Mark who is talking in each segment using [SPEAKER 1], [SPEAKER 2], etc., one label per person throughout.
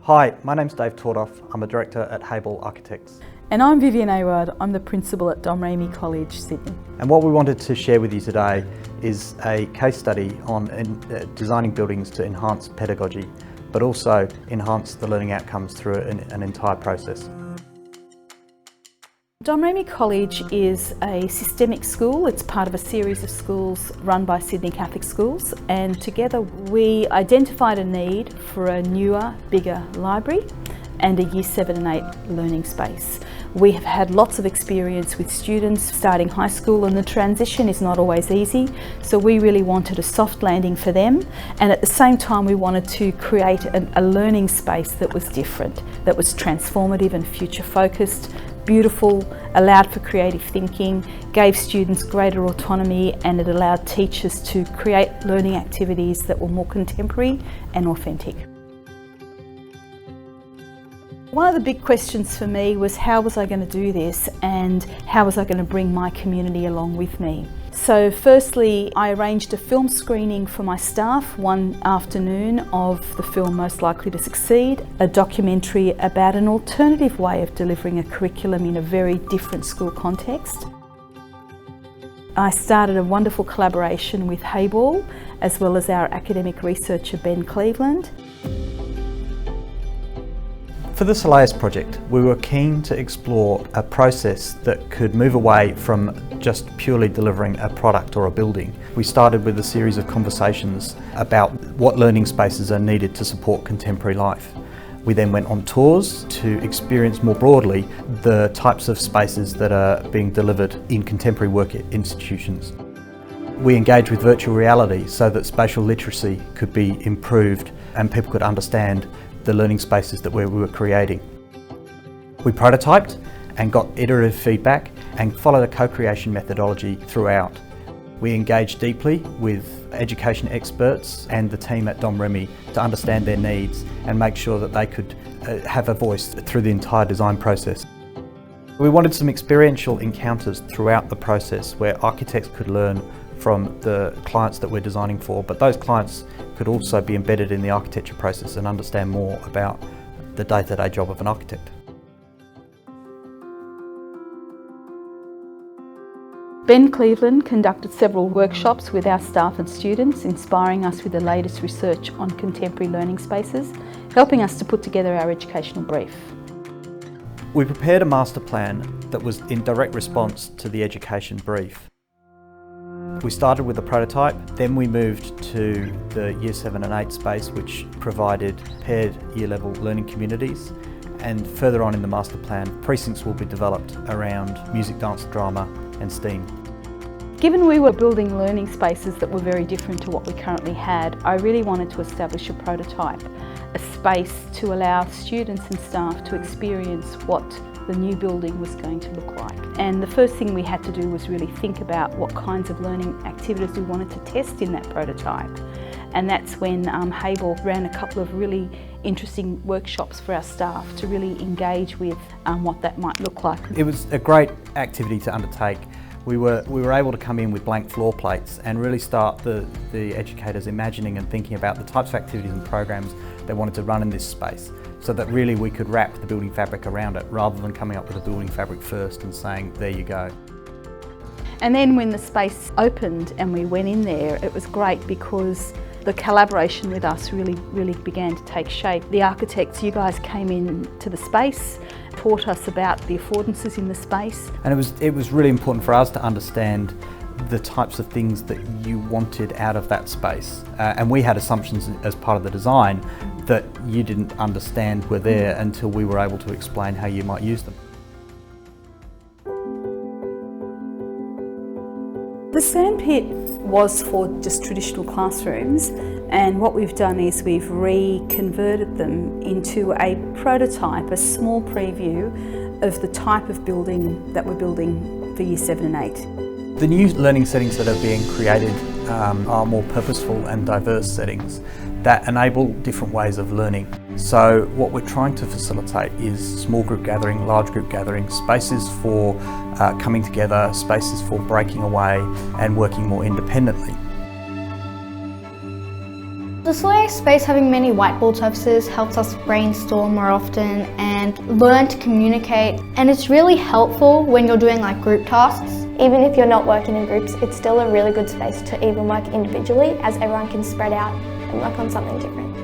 [SPEAKER 1] Hi, my name's Dave Tordoff. I'm a director at Hayball Architects.
[SPEAKER 2] And I'm Vivian Award. I'm the principal at Domremy College, Sydney.
[SPEAKER 1] And what we wanted to share with you today is a case study on designing buildings to enhance pedagogy, but also enhance the learning outcomes through an entire process.
[SPEAKER 2] Domremy College is a systemic school. It's part of a series of schools run by Sydney Catholic Schools, and together we identified a need for a newer, bigger library and a Year 7 and 8 learning space. We have had lots of experience with students starting high school, and the transition is not always easy, so we really wanted a soft landing for them, and at the same time we wanted to create a learning space that was different, that was transformative and future focused, beautiful, allowed for creative thinking, gave students greater autonomy, and it allowed teachers to create learning activities that were more contemporary and authentic. One of the big questions for me was how was I going to do this, and how was I going to bring my community along with me. So firstly, I arranged a film screening for my staff one afternoon of the film Most Likely to Succeed, a documentary about an alternative way of delivering a curriculum in a very different school context. I started a wonderful collaboration with Hayball, as well as our academic researcher Ben Cleveland.
[SPEAKER 1] For the Soleus project, we were keen to explore a process that could move away from just purely delivering a product or a building. We started with a series of conversations about what learning spaces are needed to support contemporary life. We then went on tours to experience more broadly the types of spaces that are being delivered in contemporary work institutions. We engaged with virtual reality so that spatial literacy could be improved and people could understand the learning spaces that we were creating. We prototyped and got iterative feedback and followed a co-creation methodology throughout. We engaged deeply with education experts and the team at Domremy to understand their needs and make sure that they could have a voice through the entire design process. We wanted some experiential encounters throughout the process where architects could learn from the clients that we're designing for, but those clients could also be embedded in the architecture process and understand more about the day-to-day job of an architect.
[SPEAKER 2] Ben Cleveland conducted several workshops with our staff and students, inspiring us with the latest research on contemporary learning spaces, helping us to put together our educational brief.
[SPEAKER 1] We prepared a master plan that was in direct response to the education brief. We started with a prototype, then we moved to the Year 7 and 8 space, which provided paired year level learning communities, and further on in the master plan, precincts will be developed around music, dance, drama and STEAM.
[SPEAKER 2] Given we were building learning spaces that were very different to what we currently had, I really wanted to establish a prototype, a space to allow students and staff to experience what the new building was going to look like. And the first thing we had to do was really think about what kinds of learning activities we wanted to test in that prototype. And that's when Hayball ran a couple of really interesting workshops for our staff to really engage with what that might look like.
[SPEAKER 1] It was a great activity to undertake. We were able to come in with blank floor plates and really start the educators imagining and thinking about the types of activities and programs they wanted to run in this space, so that really we could wrap the building fabric around it rather than coming up with a building fabric first and saying, there you go.
[SPEAKER 2] And then when the space opened and we went in there, it was great because the collaboration with us really began to take shape. The architects, you guys came into the space, taught us about the affordances in the space.
[SPEAKER 1] And it was really important for us to understand the types of things that you wanted out of that space. And we had assumptions as part of the design that you didn't understand were there until we were able to explain how you might use them.
[SPEAKER 2] The sandpit was for just traditional classrooms, and what we've done is we've reconverted them into a prototype, a small preview of the type of building that we're building for Year 7 and 8.
[SPEAKER 1] The new learning settings that are being created are more purposeful and diverse settings that enable different ways of learning. So what we're trying to facilitate is small group gathering, large group gathering, spaces for coming together, spaces for breaking away and working more independently.
[SPEAKER 3] The Soleil space having many whiteboard surfaces helps us brainstorm more often and learn to communicate, and it's really helpful when you're doing like group tasks.
[SPEAKER 4] Even if you're not working in groups, it's still a really good space to even work individually, as everyone can spread out and work on something different.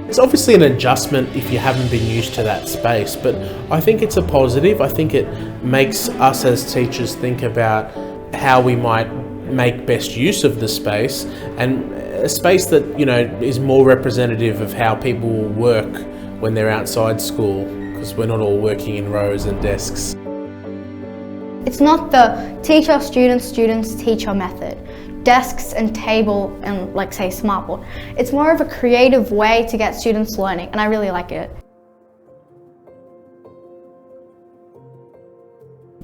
[SPEAKER 5] It's obviously an adjustment if you haven't been used to that space, but I think it's a positive. I think it makes us as teachers think about how we might make best use of the space, and a space that, you know, is more representative of how people will work when they're outside school, because we're not all working in rows and desks.
[SPEAKER 3] It's not the teacher, students, students, teacher method. Desks and table and like say smartboard. It's more of a creative way to get students learning, and I really like it.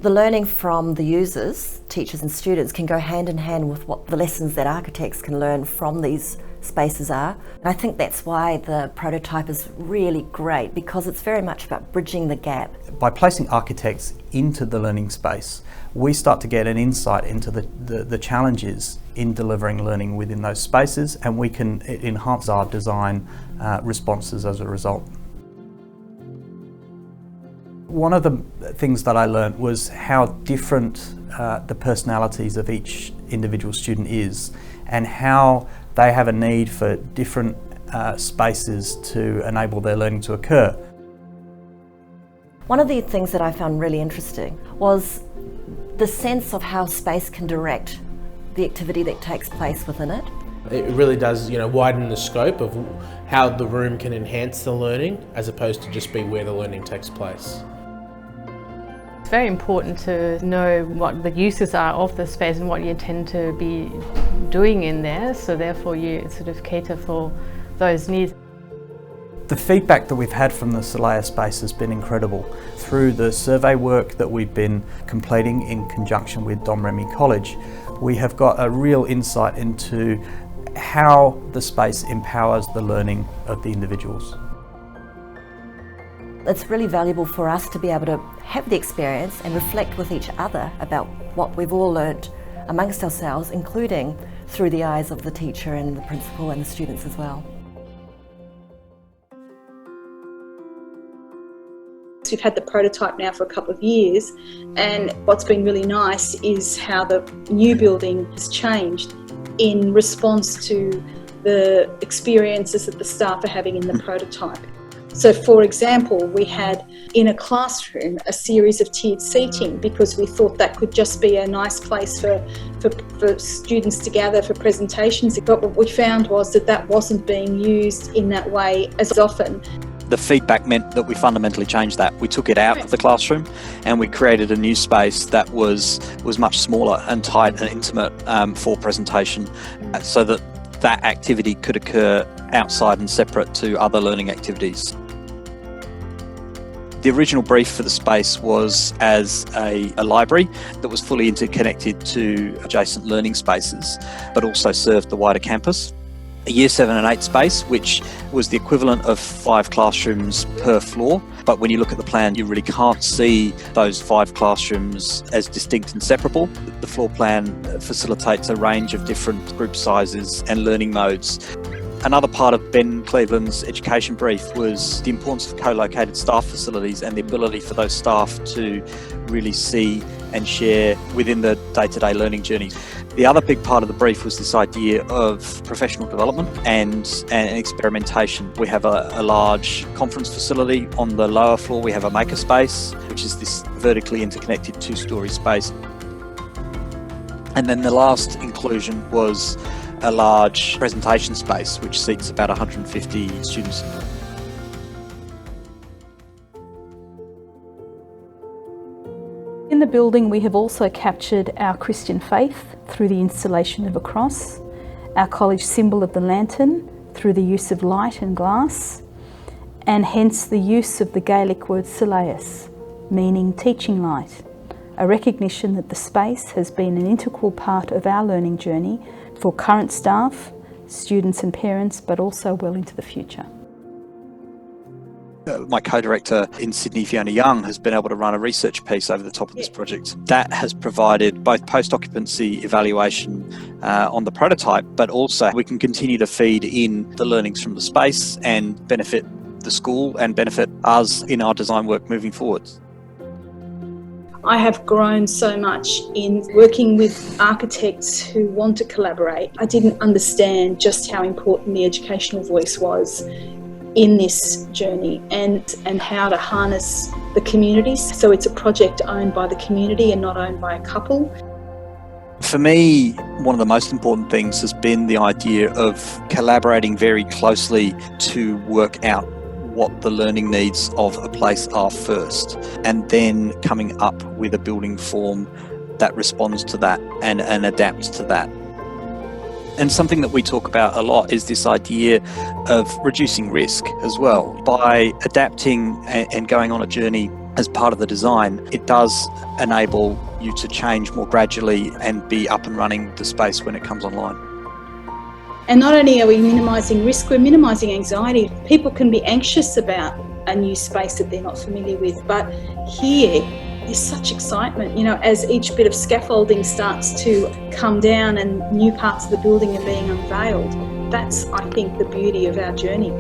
[SPEAKER 6] The learning from the users, teachers and students, can go hand in hand with what the lessons that architects can learn from these spaces are. And I think that's why the prototype is really great, because it's very much about bridging the gap.
[SPEAKER 1] By placing architects into the learning space, we start to get an insight into the challenges in delivering learning within those spaces, and we can enhance our design responses as a result. One of the things that I learned was how different the personalities of each individual student is, and how they have a need for different spaces to enable their learning to occur.
[SPEAKER 6] One of the things that I found really interesting was the sense of how space can direct the activity that takes place within it.
[SPEAKER 5] It really does, you know, widen the scope of how the room can enhance the learning, as opposed to just be where the learning takes place.
[SPEAKER 7] It's very important to know what the uses are of the space and what you intend to be doing in there, so therefore you sort of cater for those needs.
[SPEAKER 1] The feedback that we've had from the Soleil space has been incredible. Through the survey work that we've been completing in conjunction with Domremy College, we have got a real insight into how the space empowers the learning of the individuals.
[SPEAKER 6] It's really valuable for us to be able to have the experience and reflect with each other about what we've all learnt amongst ourselves, including through the eyes of the teacher and the principal and the students as well.
[SPEAKER 8] We've had the prototype now for a couple of years, and what's been really nice is how the new building has changed in response to the experiences that the staff are having in the prototype. So for example, we had in a classroom a series of tiered seating, because we thought that could just be a nice place for students to gather for presentations. But what we found was that that wasn't being used in that way as often.
[SPEAKER 9] The feedback meant that we fundamentally changed that. We took it out of the classroom and we created a new space that was much smaller and tight and intimate for presentation, so that that activity could occur outside and separate to other learning activities. The original brief for the space was as a library that was fully interconnected to adjacent learning spaces, but also served the wider campus. A Year 7 and 8 space, which was the equivalent of 5 classrooms per floor. But when you look at the plan, you really can't see those 5 classrooms as distinct and separable. The floor plan facilitates a range of different group sizes and learning modes. Another part of Ben Cleveland's education brief was the importance of co-located staff facilities and the ability for those staff to really see and share within the day-to-day learning journey. The other big part of the brief was this idea of professional development and experimentation. We have a large conference facility. On the lower floor we have a makerspace, which is this vertically interconnected 2-storey space. And then the last inclusion was a large presentation space which seats about 150 students.
[SPEAKER 2] In the building we have also captured our Christian faith through the installation of a cross, our college symbol of the lantern through the use of light and glass, and hence the use of the Gaelic word soleus, meaning teaching light, a recognition that the space has been an integral part of our learning journey for current staff, students and parents, but also well into the future.
[SPEAKER 9] My co-director in Sydney, Fiona Young, has been able to run a research piece over the top of this project. That has provided both post-occupancy evaluation on the prototype, but also we can continue to feed in the learnings from the space and benefit the school and benefit us in our design work moving forwards.
[SPEAKER 8] I have grown so much in working with architects who want to collaborate. I didn't understand just how important the educational voice was in this journey and how to harness the communities. So it's a project owned by the community and not owned by a couple.
[SPEAKER 9] For me, one of the most important things has been the idea of collaborating very closely to work out what the learning needs of a place are first, and then coming up with a building form that responds to that and adapts to that. And something that we talk about a lot is this idea of reducing risk as well. By adapting and going on a journey as part of the design, it does enable you to change more gradually and be up and running the space when it comes online.
[SPEAKER 8] And not only are we minimising risk, we're minimising anxiety. People can be anxious about a new space that they're not familiar with, but here there's such excitement, you know, as each bit of scaffolding starts to come down and new parts of the building are being unveiled. That's, I think, the beauty of our journey.